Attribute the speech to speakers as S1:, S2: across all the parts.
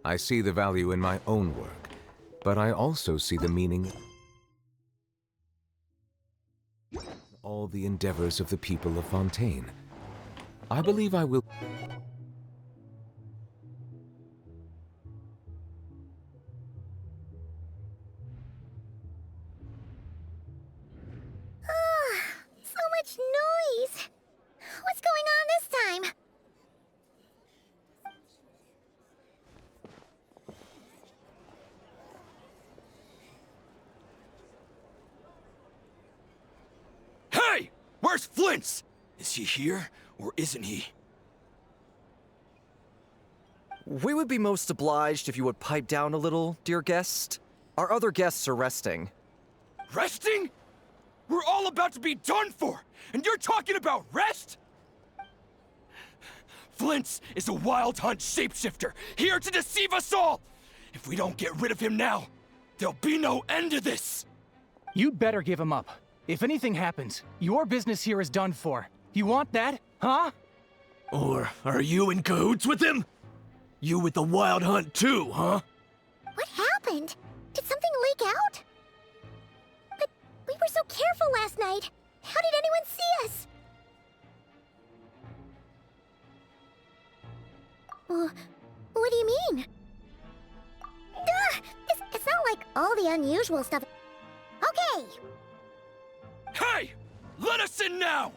S1: I see the value in my own work, but I also see the meaning in all the endeavors of the people of Fontaine. I believe I will...
S2: So much noise! What's going on this time?
S3: Hey! Where's Flint's? Is he here, or isn't he?
S4: We would be most obliged if you would pipe down a little, dear guest. Our other guests are resting.
S3: Resting? We're all about to be done for, and you're talking about rest? Flint's is a wild hunt shapeshifter, here to deceive us all! If we don't get rid of him now, there'll be no end to this!
S5: You'd better give him up. If anything happens, your business here is done for. You want that, huh?
S6: Or are you in cahoots with him? You with the wild hunt too, huh?
S2: What happened? Did something leak out? But we were so careful last night. How did anyone see us? What do you mean? Duh! It's not like all the unusual stuff. Okay!
S3: Hey! Let us in now!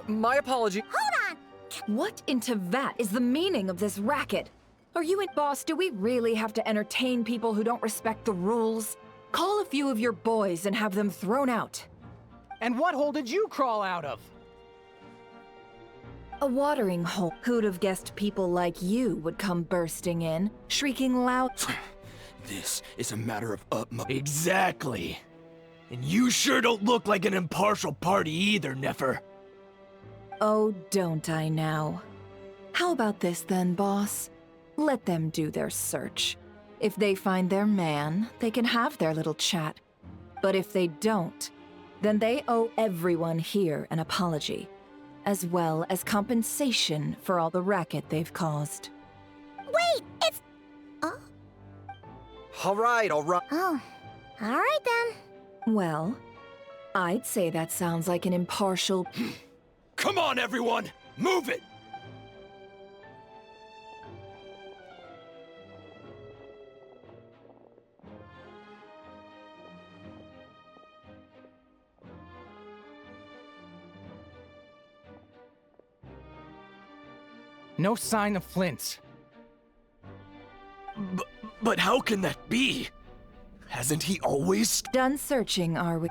S4: My apology.
S2: Hold on!
S7: What in Tevat is the meaning of this racket? Are you and Boss, do we really have to entertain people who don't respect the rules? Call a few of your boys and have them thrown out.
S5: And what hole did you crawl out of?
S7: A watering hole. Who'd have guessed people like you would come bursting in, shrieking loud?
S3: This is a matter of utmost...
S6: Exactly. And you sure don't look like an impartial party either, Nefer.
S7: Oh, don't I now? How about this then, boss? Let them do their search. If they find their man, they can have their little chat. But if they don't, then they owe everyone here an apology, as well as compensation for all the racket they've caused.
S2: Wait! It's... Oh?
S4: Alright.
S2: Oh. Alright then.
S7: Well, I'd say that sounds like an impartial...
S3: Come on, everyone! Move it!
S5: No sign of Flint's.
S6: But how can that be? Hasn't he always...
S7: Done searching, are we?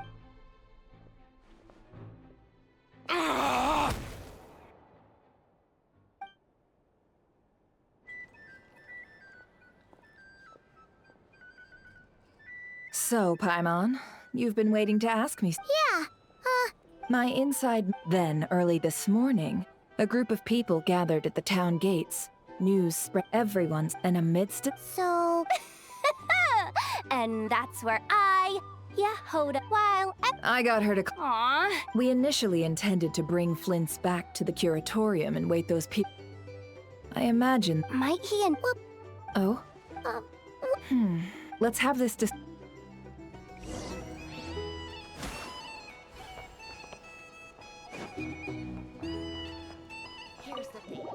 S7: So, Paimon, you've been waiting to ask me.
S2: Yeah,
S7: My inside. Then, early this morning, a group of people gathered at the town gates. News spread everyone's, and amidst it.
S2: so... and that's where hold while...
S7: I got her to.
S2: Aww.
S7: We initially intended to bring Flint's back to the curatorium and wait those people. I imagine.
S2: Might he and...
S7: Oh? Let's have this
S2: Here's the thing.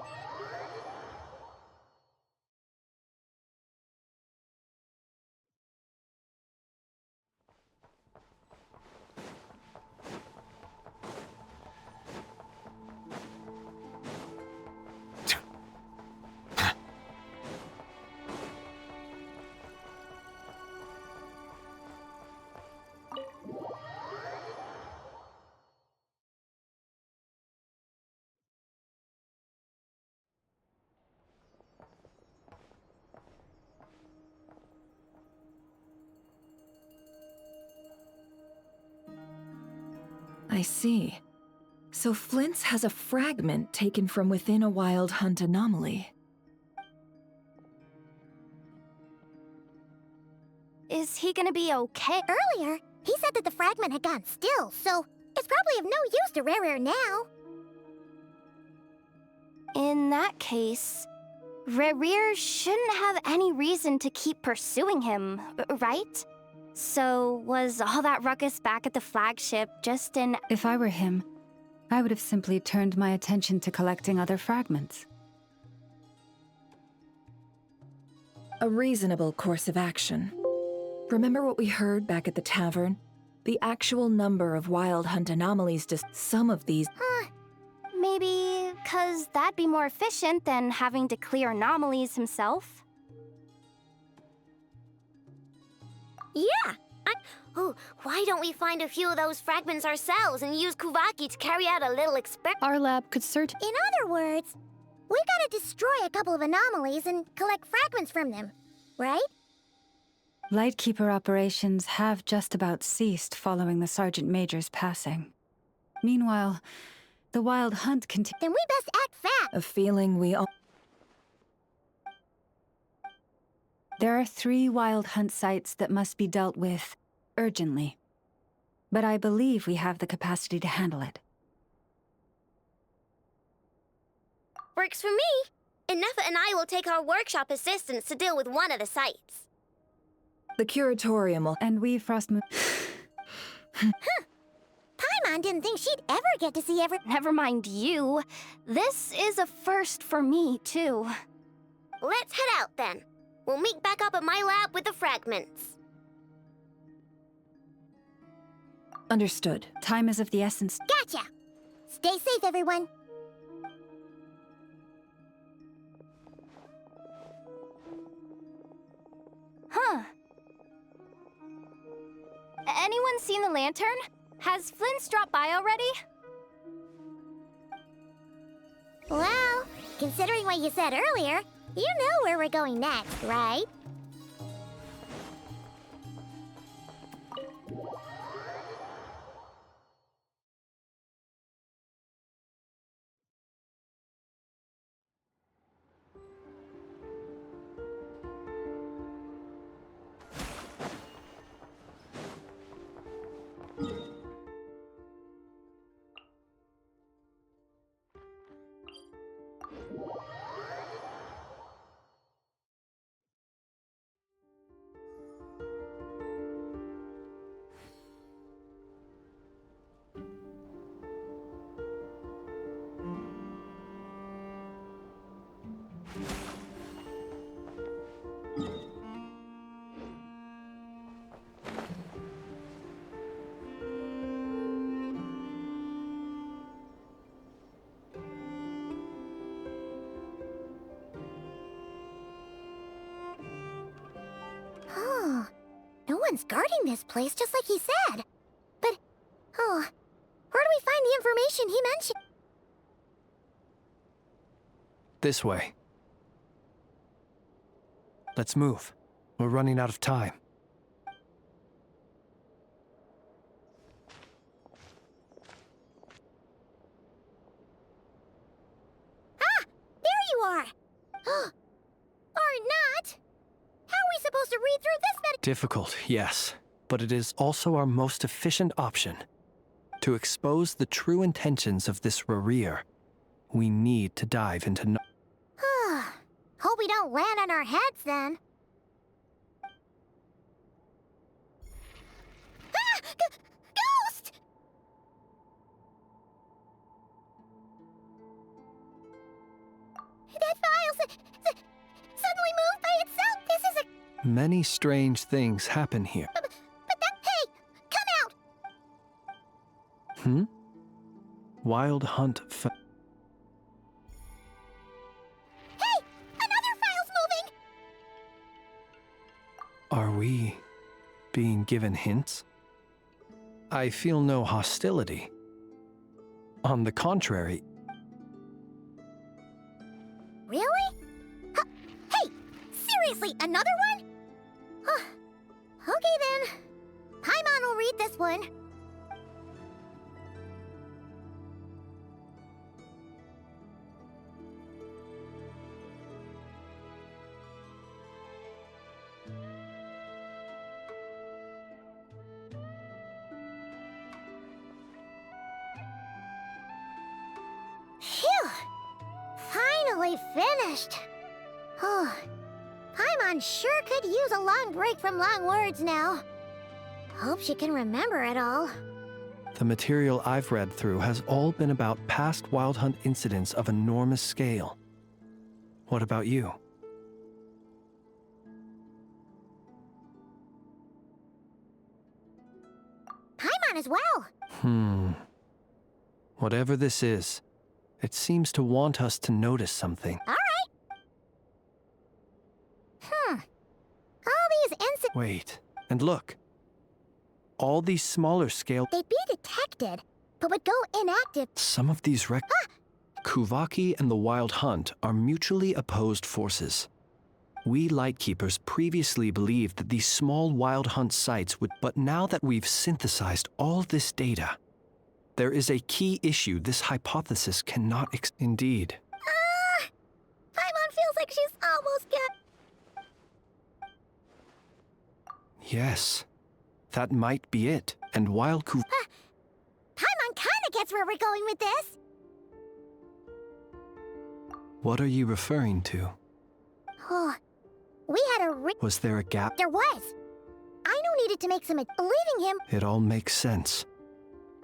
S7: I see. So Flint's has a fragment taken from within a wild hunt anomaly.
S2: Is he gonna be okay? Earlier, he said that the fragment had gone still, so it's probably of no use to Rerir now. In that case,
S8: Rerir shouldn't have any reason to keep pursuing him, right? So was all that ruckus back at the flagship just an...
S9: If I were him, I would have simply turned my attention to collecting other fragments.
S7: A reasonable course of action. Remember what we heard back at the tavern? The actual number of Wild Hunt anomalies to some of these...
S8: Maybe 'cause that'd be more efficient than having to clear anomalies himself?
S2: Yeah! Oh, why don't we find a few of those fragments ourselves and use Kuvaki to carry out a little experiment?
S9: Our lab could
S2: In other words, we gotta destroy a couple of anomalies and collect fragments from them, right?
S9: Lightkeeper operations have just about ceased following the Sergeant Major's passing. Meanwhile, the Wild Hunt continues.
S2: Then we best act fast!
S7: A feeling we all...
S9: There are 3 Wild Hunt sites that must be dealt with urgently. But I believe we have the capacity to handle it.
S2: Works for me! Enough and I will take our workshop assistants to deal with one of the sites.
S7: The curatorium will...
S9: And we, Frostmoon...
S2: Paimon didn't think she'd ever get to see
S8: Never mind you. This is a first for me, too.
S2: Let's head out, then. We'll meet back up at my lab with the fragments.
S7: Understood.
S9: Time is of the essence.
S2: Gotcha! Stay safe, everyone.
S8: Huh. Anyone seen the lantern? Has Flint's dropped by already?
S2: Well, considering what you said earlier, you know where we're going next, right? Oh, no one's guarding this place, just like he said. But, where do we find the information he mentioned?
S6: This way. Let's move. We're running out of time.
S2: Ah! There you are! Or not! How are we supposed to read through this
S6: Difficult, yes. But it is also our most efficient option. To expose the true intentions of this Rerir, we need to dive into...
S2: Hope we don't land on our heads, then. Ah! Ghost! That file suddenly moved by itself! This is a...
S6: Many strange things happen here.
S2: But that... Hey! Come out!
S6: Hmm? Wild Hunt
S2: Hey! Another file's moving!
S6: Are we being given hints? I feel no hostility. On the contrary...
S2: Really? Hey! Seriously, another one? Okay then. Paimon will read this one. Phew! Finally finished. Oh, Paimon sure could use a long break from long words now. Hope she can remember it all.
S6: The material I've read through has all been about past Wild Hunt incidents of enormous scale. What about you?
S2: Paimon as well.
S6: Whatever this is, it seems to want us to notice something.
S2: All right. All these incidents...
S6: Wait, and look. All these smaller scale...
S2: They'd be detected, but would go inactive.
S6: Some of these Kuvaki and the Wild Hunt are mutually opposed forces. We Lightkeepers previously believed that these small Wild Hunt sites would... But now that we've synthesized all this data, there is a key issue this hypothesis cannot Indeed.
S2: Paimon feels like she's almost got...
S6: Yes, that might be it. And while
S2: Paimon kinda gets where we're going with this.
S6: What are you referring to?
S2: Oh, we had a
S6: Was there a gap?
S2: There was. I needed to make some... Leaving him...
S6: It all makes sense.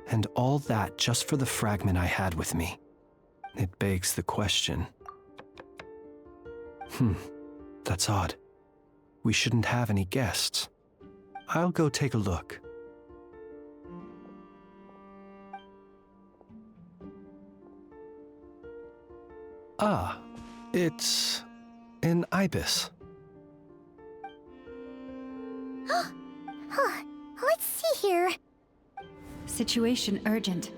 S6: And all that just for the fragment I had with me. It begs the question. That's odd. We shouldn't have any guests. I'll go take a look. Ah, it's an ibis.
S2: Let's see here.
S9: Situation urgent.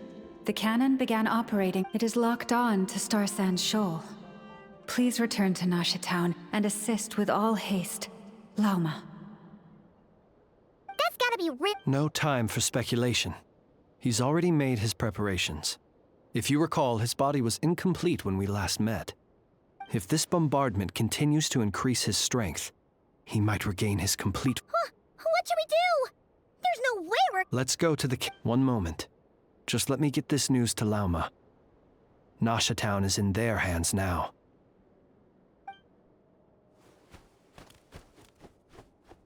S9: The cannon began operating. It is locked on to Star Sand Shoal. Please return to Nasha Town and assist with all haste. Lauma.
S2: That's gotta be real.
S6: No time for speculation. He's already made his preparations. If you recall, his body was incomplete when we last met. If this bombardment continues to increase his strength, he might regain his complete...
S2: What should we do? There's no way we're...
S6: Let's go to the... One moment. Just let me get this news to Lauma. Nasha Town is in their hands now.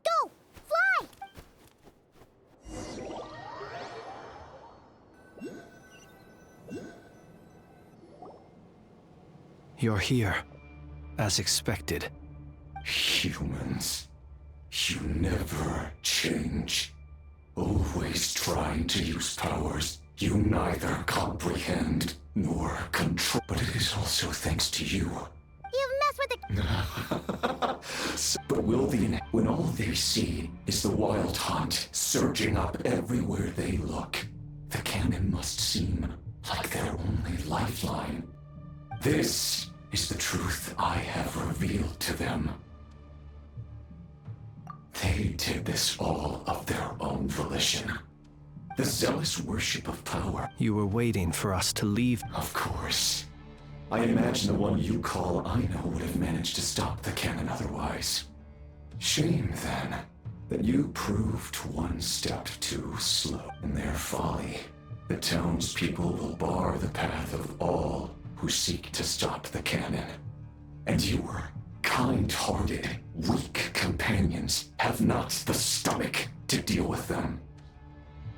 S2: Go! Fly!
S6: You're here, as expected.
S10: Humans, you never change. Always trying to use powers you neither comprehend nor control. But it is also thanks to you.
S2: You've messed with the...
S10: But when all they see is the Wild Hunt surging up everywhere they look, the cannon must seem like their only lifeline. This is the truth I have revealed to them. They did this all of their own volition. The zealous worship of power.
S6: You were waiting for us to leave.
S10: Of course. I imagine the one you call Aino would have managed to stop the cannon otherwise. Shame, then, that you proved one step too slow. In their folly, the townspeople will bar the path of all who seek to stop the cannon. And your kind-hearted, weak companions have not the stomach to deal with them.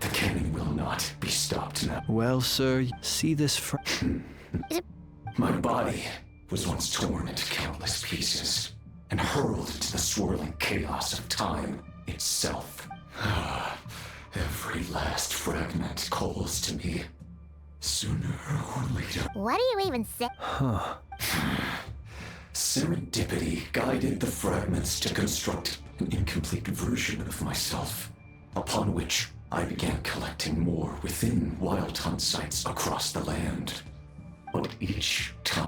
S10: The cannon will not be stopped now.
S6: Well, sir, see this
S10: My body was once torn into countless pieces and hurled into the swirling chaos of time itself. Every last fragment calls to me. Sooner or later.
S2: What do you even say?
S10: Serendipity guided the fragments to construct an incomplete version of myself, upon which I began collecting more within Wild Hunt sites across the land. But each time,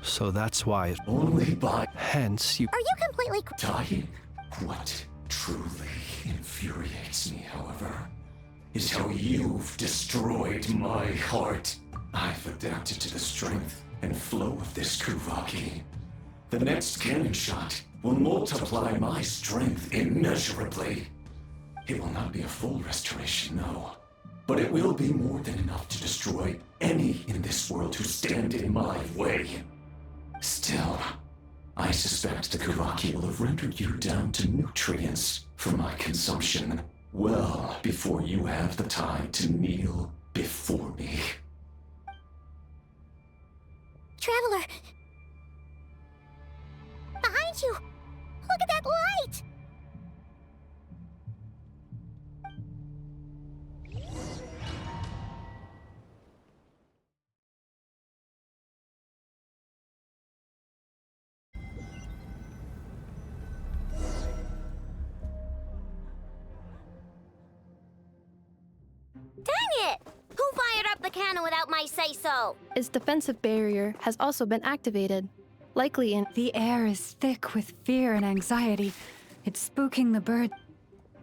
S6: So that's why it...
S10: Only by...
S6: Hence, you...
S2: Are you completely...
S10: Dying? What truly infuriates me, however, is how you've destroyed my heart. I've adapted to the strength and flow of this Kuvaki. The next cannon shot will multiply my strength immeasurably. It will not be a full restoration, no. But it will be more than enough to destroy any in this world who stand in my way. Still, I suspect the Kuvaki will have rendered you down to nutrients for my consumption well before you have the time to kneel before me.
S2: Traveler! Behind you! Look at that light! Dang it! Who fired up the cannon without my say-so?
S11: Its defensive barrier has also been activated, likely in...
S9: The air is thick with fear and anxiety. It's spooking the bird.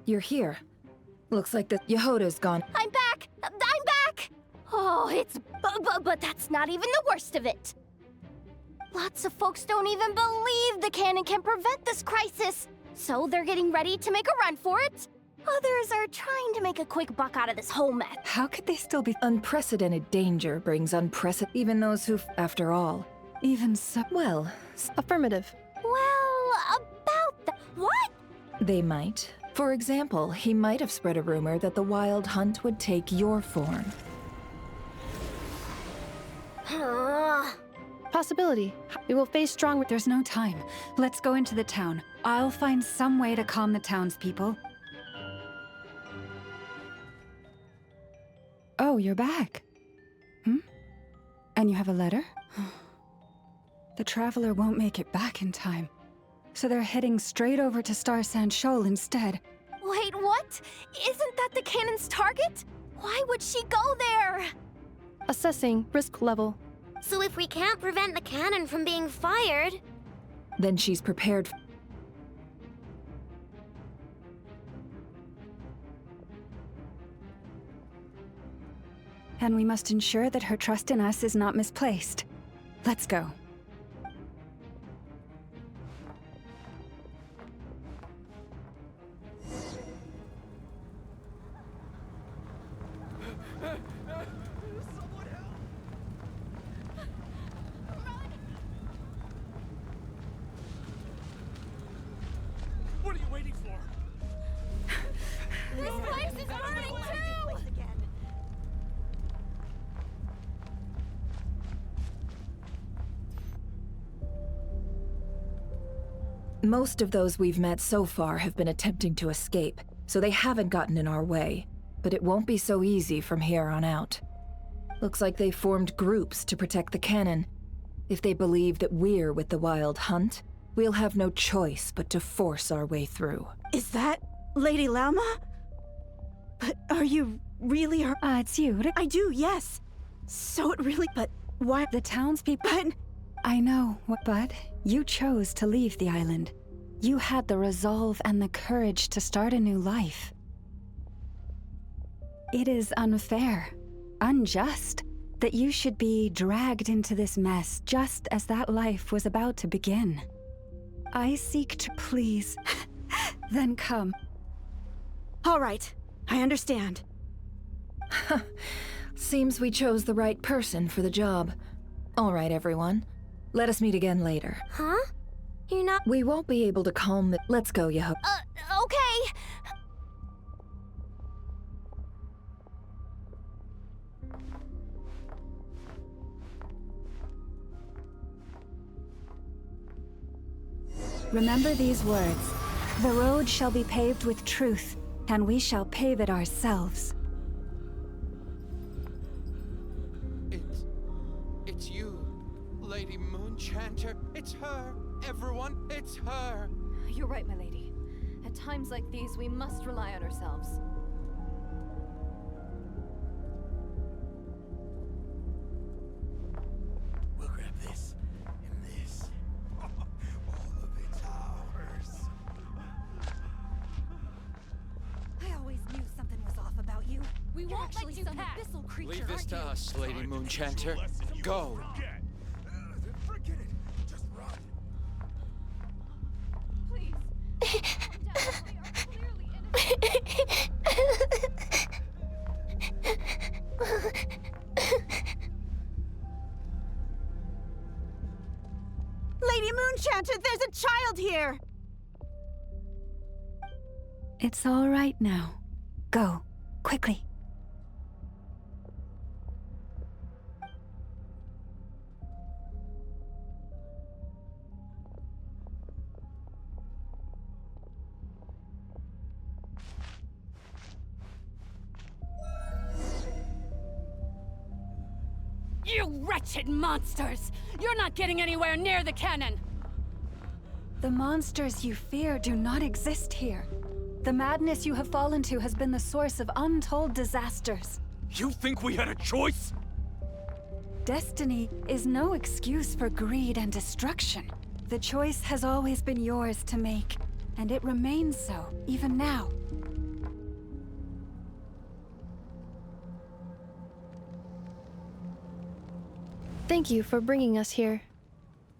S7: You're here. Looks like the Yehoda's gone.
S2: I'm back! I'm back! Oh, it's... But that's not even the worst of it. Lots of folks don't even believe the cannon can prevent this crisis. So they're getting ready to make a run for it. Others are trying to make a quick buck out of this whole mess.
S9: How could they still be...
S7: Unprecedented danger brings unprecedented... Even those who, after all...
S9: Even so...
S7: Well...
S11: Affirmative.
S2: Well, about that... What?
S7: They might. For example, he might have spread a rumor that the Wild Hunt would take your form.
S11: Possibility. We will face strong...
S9: There's no time. Let's go into the town. I'll find some way to calm the townspeople. Oh, you're back. And you have a letter? The Traveler won't make it back in time. So they're heading straight over to Star Sand Shoal instead.
S2: Wait, what? Isn't that the cannon's target? Why would she go there?
S11: Assessing risk level.
S2: So if we can't prevent the cannon from being fired...
S7: Then she's prepared...
S9: And we must ensure that her trust in us is not misplaced. Let's go.
S3: What are you waiting for?
S2: This place is burning too!
S7: Most of those we've met so far have been attempting to escape, so they haven't gotten in our way. But it won't be so easy from here on out. Looks like they formed groups to protect the cannon. If they believe that we're with the Wild Hunt, we'll have no choice but to force our way through.
S12: Is that Lady Lauma? But are you really her?
S9: It's you.
S12: I do, yes. So it really... But why...
S9: The townspeople...
S12: But...
S9: I know, but you chose to leave the island. You had the resolve and the courage to start a new life. It is unfair, unjust, that you should be dragged into this mess just as that life was about to begin. I seek to please. Then come.
S12: All right, I understand.
S7: Seems we chose the right person for the job. All right, everyone. Let us meet again later.
S2: Huh? You're not...
S7: We won't be able to calm the... Let's go, Yeho.
S2: Okay.
S9: Remember these words. The road shall be paved with truth, and we shall pave it ourselves.
S13: It's you, Lady Moonchanter. It's her. Everyone, it's her.
S14: You're right, my lady. At times like these, we must rely on ourselves.
S3: We'll grab this and this. All of it's ours.
S14: I always knew something was off about you. We won't actually some abyssal creature.
S13: Leave this to us, Lady Moonchanter. Go.
S3: Forget it. Just run.
S14: Please. We are clearly innocent.
S12: Lady Moonchanter, there's a child here!
S9: It's all right now. Go, quickly.
S15: You wretched monsters! You're not getting anywhere near the cannon!
S9: The monsters you fear do not exist here. The madness you have fallen to has been the source of untold disasters.
S3: You think we had a choice?
S9: Destiny is no excuse for greed and destruction. The choice has always been yours to make, and it remains so, even now.
S11: Thank you for bringing us here.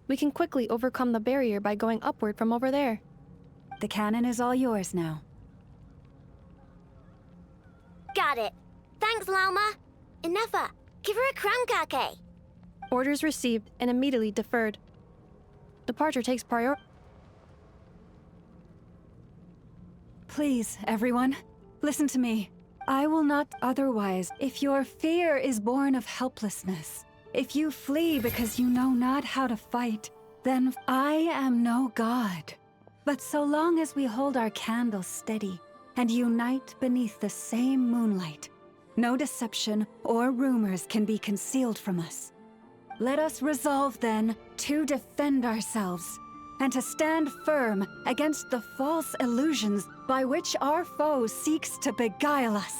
S11: We can quickly overcome the barrier by going upward from over there.
S9: The cannon is all yours now.
S8: Got it. Thanks, Lauma. Enough. Give her a crown kake.
S11: Orders received and immediately deferred. Departure takes priority.
S9: Please, everyone, listen to me. I will not otherwise. If your fear is born of helplessness, if you flee because you know not how to fight, then I am no god. But so long as we hold our candles steady and unite beneath the same moonlight, no deception or rumors can be concealed from us. Let us resolve then to defend ourselves and to stand firm against the false illusions by which our foe seeks to beguile us.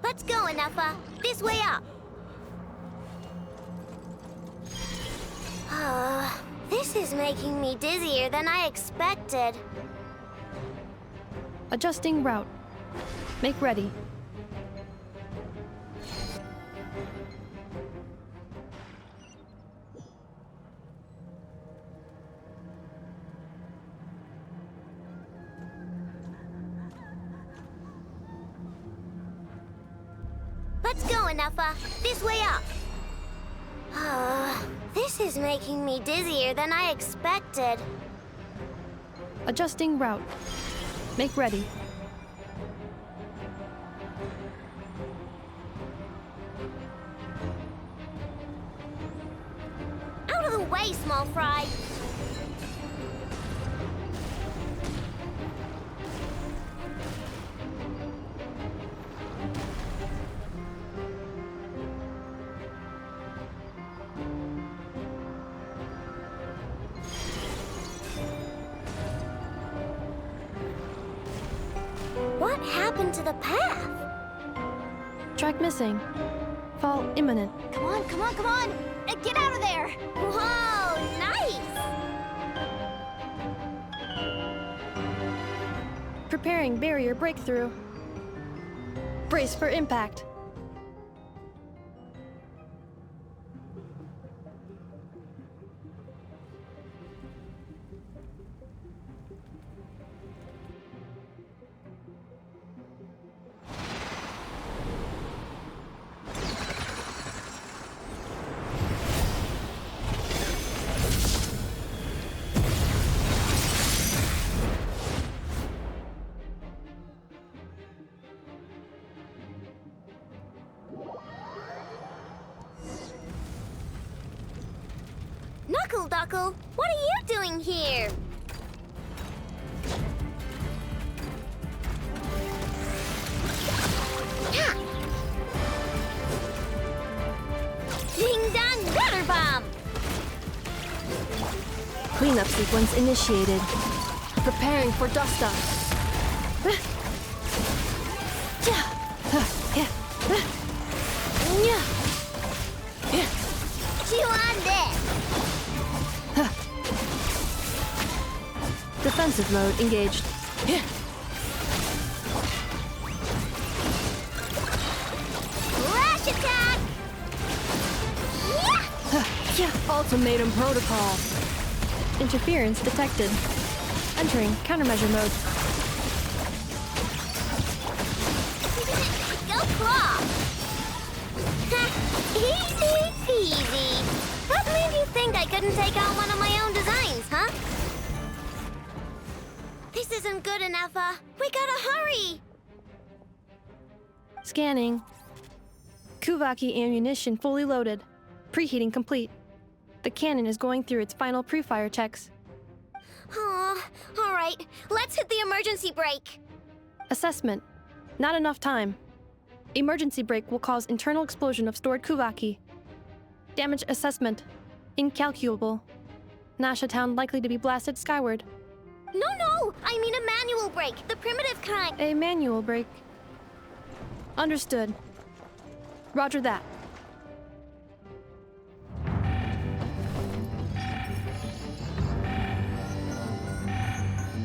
S8: Let's go, Enough. This way up. This is making me dizzier than I expected.
S11: Adjusting route. Make ready.
S8: Let's go, Enough. This way up. This is making me dizzier than I expected.
S11: Adjusting route. Make ready.
S8: Out of the way, small fry. What happened to the path?
S11: Track missing. Fall imminent.
S2: Come on, come on, come on! Get out of there!
S8: Whoa, nice!
S11: Preparing barrier breakthrough. Brace for impact.
S8: Duckle, what are you doing here? Ding dong, gutter bomb!
S11: Cleanup sequence initiated. Preparing for dust up.
S8: Chew on this!
S11: Defensive mode engaged.
S8: Flash attack!
S11: Ultimatum protocol. Interference detected. Entering countermeasure mode.
S2: Go claw! Easy peasy. What made you think I couldn't take out one of my own designs, huh? This isn't good enough, we gotta hurry!
S11: Scanning. Kuvaki ammunition fully loaded. Preheating complete. The cannon is going through its final pre-fire checks.
S2: Aw, alright. Let's hit the emergency brake.
S11: Assessment. Not enough time. Emergency brake will cause internal explosion of stored Kuvaki. Damage assessment. Incalculable. Nasha Town likely to be blasted skyward.
S2: No! I mean a manual brake, the primitive kind.
S11: A manual brake. Understood. Roger that.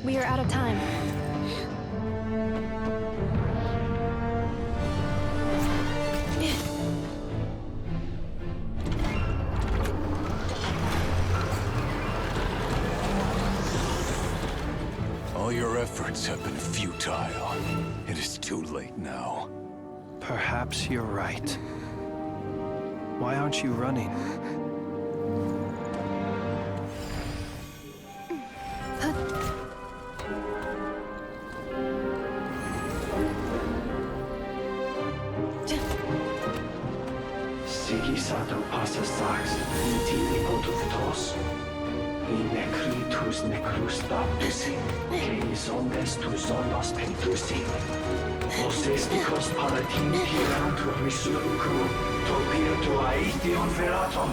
S11: We are out of time.
S10: All your efforts have been futile. It is too late now.
S6: Perhaps you're right. Why aren't you running?
S16: Sigisato passa sax, intimi potuftos. In necritus necrus baptisi, cenis omnes tu zonos pentusi. Osesticos palatin pirantur resurcu, topirtu aetion veratum.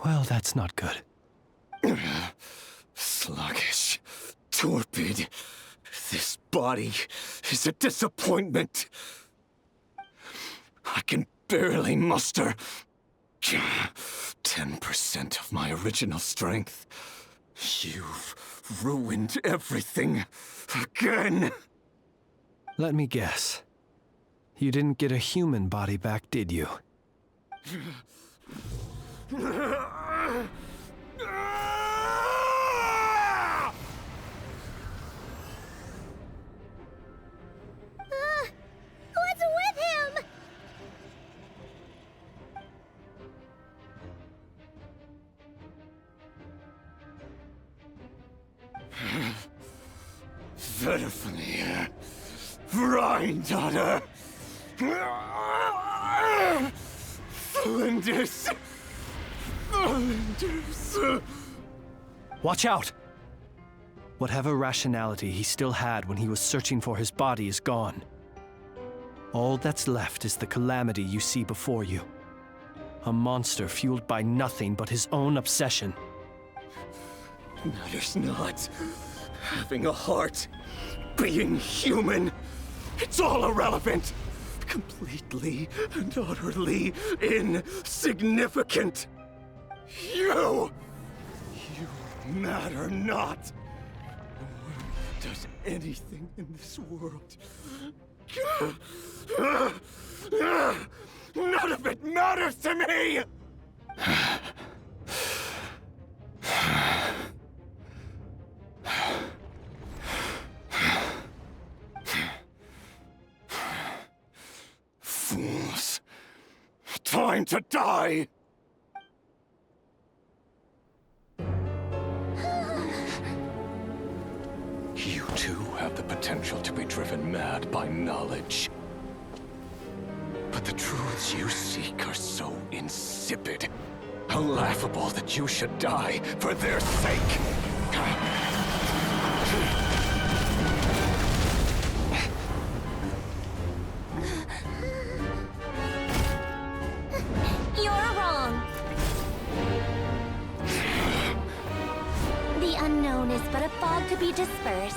S6: Well, that's not good.
S10: Sluggish. Torpid. This body is a disappointment. I can barely muster 10% of my original strength. You've ruined everything again.
S6: Let me guess. You didn't get a human body back, did you?
S2: What's with him?
S10: Verfnir. Rheindotter. Flinders.
S6: Watch out! Whatever rationality he still had when he was searching for his body is gone. All that's left is the calamity you see before you. A monster fueled by nothing but his own obsession.
S17: Matters not. Having a heart. Being human. It's all irrelevant. Completely and utterly insignificant. You matter not. No one does anything in this world. None of it matters to me! Fools. Time to die! You too have the potential to be driven mad by knowledge. But the truths you seek are so insipid, how laughable that you should die for their sake.
S2: You're wrong. The unknown is but a fog to be dispersed.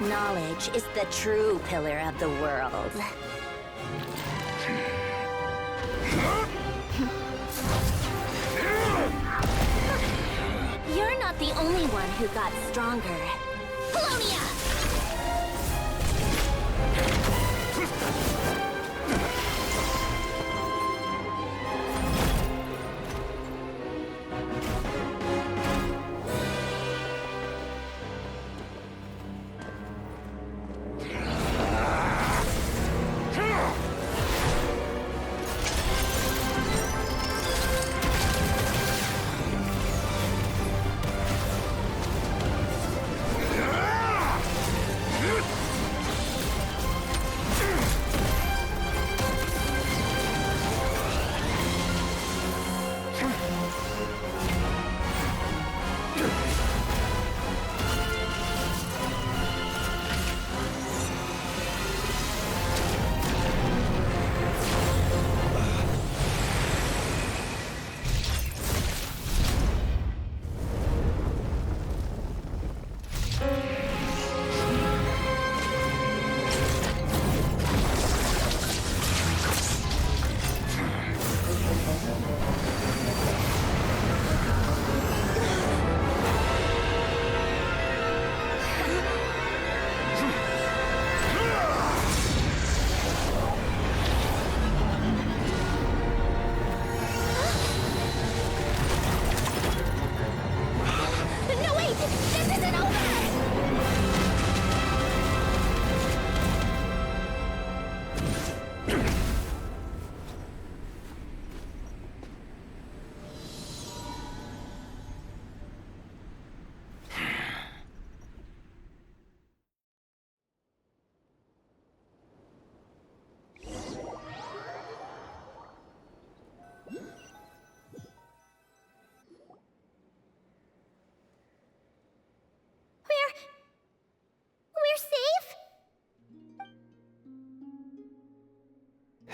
S2: Knowledge is the true pillar of the world. You're not the only one who got stronger. Polonia!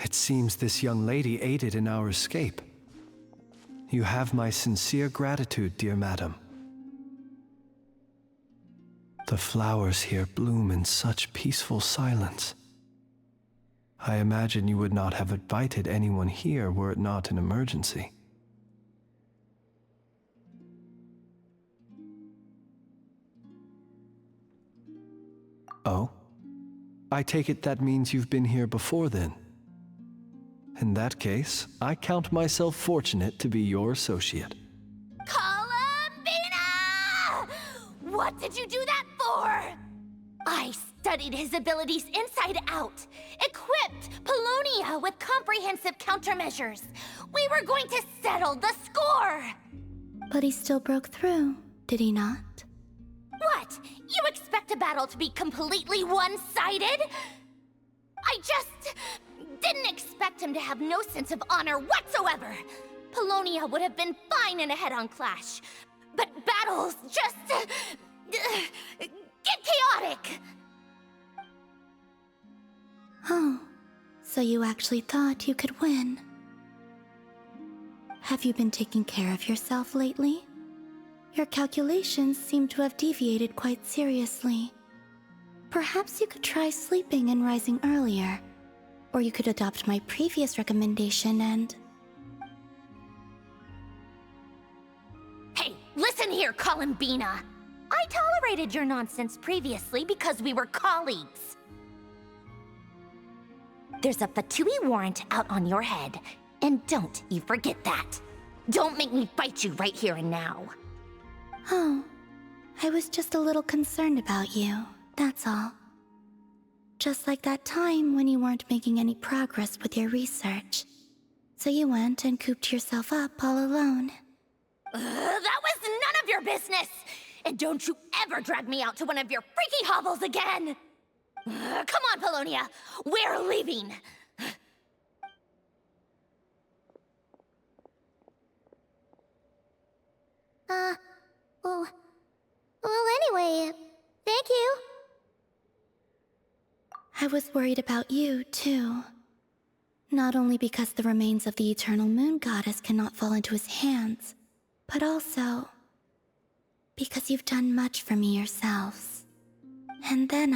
S6: It seems this young lady aided in our escape. You have my sincere gratitude, dear madam. The flowers here bloom in such peaceful silence. I imagine you would not have invited anyone here were it not an emergency. Oh? I take it that means you've been here before then. In that case, I count myself fortunate to be your associate.
S2: Columbina! What did you do that for? I studied his abilities inside out, equipped Polonia with comprehensive countermeasures. We were going to settle the score!
S8: But he still broke through, did he not?
S2: What? You expect a battle to be completely one-sided? I just didn't expect him to have no sense of honor whatsoever. Polonia would have been fine in a head-on clash. But battles just... get chaotic!
S8: Oh, so you actually thought you could win. Have you been taking care of yourself lately? Your calculations seem to have deviated quite seriously. Perhaps you could try sleeping and rising earlier. Or you could adopt my previous recommendation and...
S2: Hey, listen here, Columbina! I tolerated your nonsense previously because we were colleagues. There's a Fatui warrant out on your head, and don't you forget that. Don't make me fight you right here and now.
S8: Oh, I was just a little concerned about you, that's all. Just like that time when you weren't making any progress with your research. So you went and cooped yourself up all alone.
S2: That was none of your business! And don't you ever drag me out to one of your freaky hovels again! Come on, Polonia! We're leaving!
S8: Well, anyway, thank you. I was worried about you, too. Not only because the remains of the Eternal Moon Goddess cannot fall into his hands, but also because you've done much for me yourselves. And then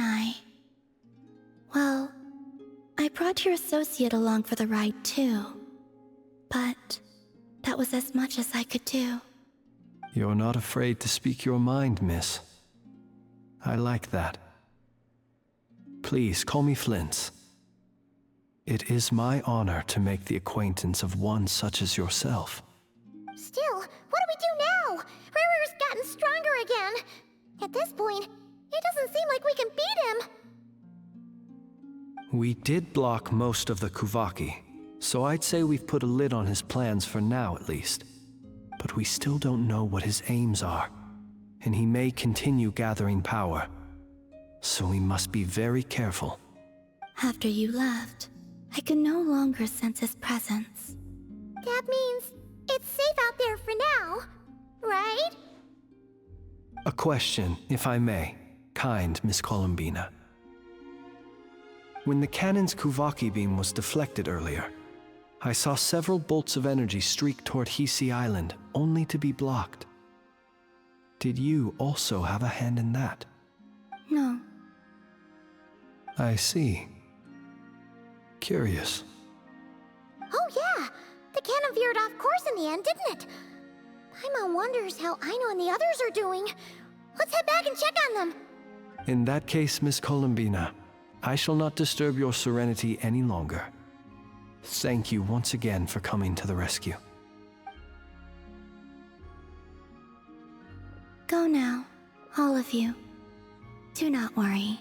S8: well, I brought your associate along for the ride, too. But that was as much as I could do.
S6: You're not afraid to speak your mind, miss. I like that. Please, call me Flintz. It is my honor to make the acquaintance of one such as yourself.
S8: Still, what do we do now? Rerir's gotten stronger again. At this point, it doesn't seem like we can beat him.
S6: We did block most of the Kuvaki, so I'd say we've put a lid on his plans for now at least. But we still don't know what his aims are, and he may continue gathering power. So we must be very careful.
S8: After you left, I could no longer sense his presence. That means it's safe out there for now, right?
S6: A question, if I may, kind Miss Columbina. When the cannon's Kuvaki beam was deflected earlier, I saw several bolts of energy streak toward Hisi Island, only to be blocked. Did you also have a hand in that?
S8: No.
S6: I see. Curious.
S8: Oh yeah! The cannon veered off course in the end, didn't it? Paimon wonders how Aino and the others are doing. Let's head back and check on them.
S6: In that case, Miss Columbina, I shall not disturb your serenity any longer. Thank you once again for coming to the rescue.
S8: Go now, all of you. Do not worry.